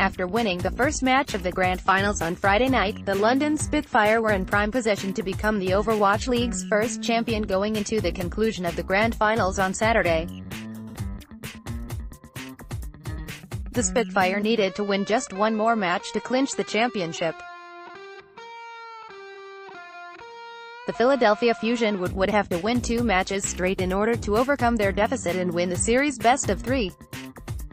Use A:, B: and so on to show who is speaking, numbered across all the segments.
A: After winning the first match of the Grand Finals on Friday night, the London Spitfire were in prime position to become the Overwatch League's first champion going into the conclusion of the Grand Finals on Saturday. The Spitfire needed to win just one more match to clinch the championship. The Philadelphia Fusion would have to win 2 matches straight in order to overcome their deficit and win the series best of 3.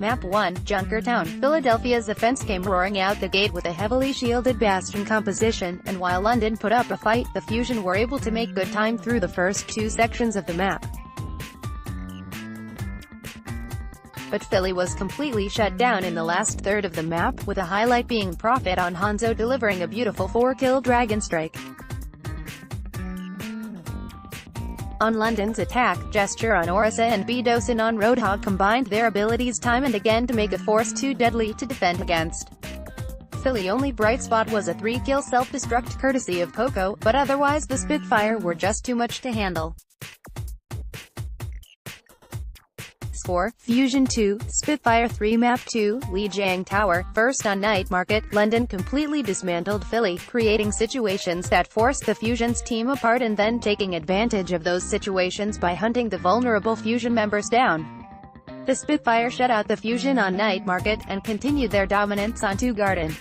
A: Map 1, Junkertown. Philadelphia's offense came roaring out the gate with a heavily shielded bastion composition, and while London put up a fight, the Fusion were able to make good time through the first 2 sections of the map. But Philly was completely shut down in the last third of the map, with a highlight being Profit on Hanzo delivering a beautiful 4-kill Dragon Strike. On London's attack, Gesture on Orisa and Bdosin on Roadhog combined their abilities time and again to make a force too deadly to defend against. Philly's only bright spot was a 3-kill self-destruct courtesy of Poco, but otherwise the Spitfire were just too much to handle. Score: Fusion 2, Spitfire 3. Map 2, Lijiang Tower. First on night market, London completely dismantled Philly, creating situations that forced the Fusion's team apart and then taking advantage of those situations by hunting the vulnerable Fusion members down. The Spitfire shut out the Fusion on night market, and continued their dominance onto Garden.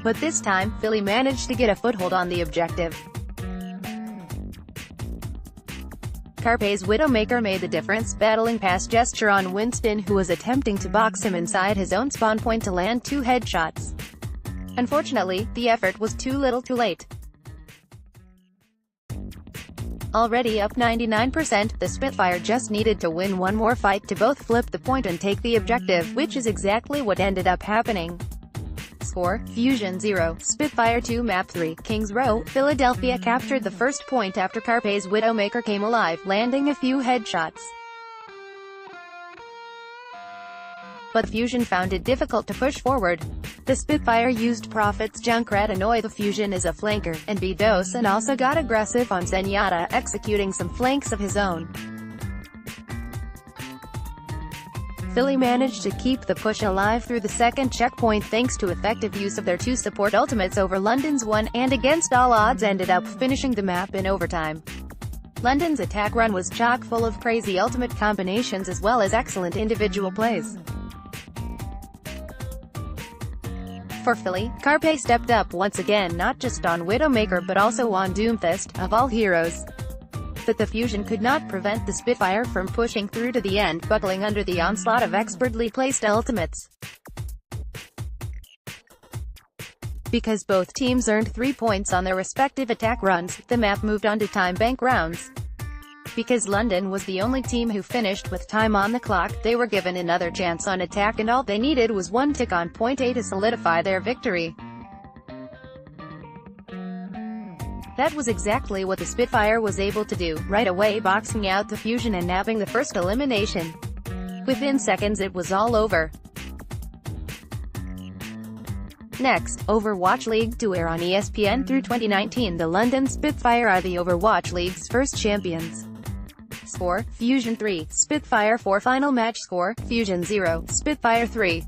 A: But this time, Philly managed to get a foothold on the objective. Carpe's Widowmaker made the difference, battling past Gesture on Winston, who was attempting to box him inside his own spawn point to land 2 headshots. Unfortunately, the effort was too little too late. Already up 99%, the Spitfire just needed to win one more fight to both flip the point and take the objective, which is exactly what ended up happening. Score: Fusion 0, Spitfire 2. Map 3, Kings Row. Philadelphia captured the first point after Carpe's Widowmaker came alive, landing a few headshots. But Fusion found it difficult to push forward. The Spitfire used Profit's Junkrat to annoy the Fusion as a flanker, and Bdosin also got aggressive on Zenyatta, executing some flanks of his own. Philly managed to keep the push alive through the second checkpoint thanks to effective use of their 2 support ultimates over London's one, and against all odds ended up finishing the map in overtime. London's attack run was chock full of crazy ultimate combinations as well as excellent individual plays. For Philly, Carpe stepped up once again, not just on Widowmaker but also on Doomfist, of all heroes. But the Fusion could not prevent the Spitfire from pushing through to the end, buckling under the onslaught of expertly placed ultimates. Because both teams earned 3 points on their respective attack runs, the map moved on to time bank rounds. Because London was the only team who finished with time on the clock, they were given another chance on attack and all they needed was 1 tick on point A to solidify their victory. That was exactly what the Spitfire was able to do, right away boxing out the Fusion and nabbing the first elimination. Within seconds it was all over. Next, Overwatch League to air on ESPN through 2019. The London Spitfire are the Overwatch League's first champions. Score: Fusion 3, Spitfire 4. Final match score: Fusion 0, Spitfire 3.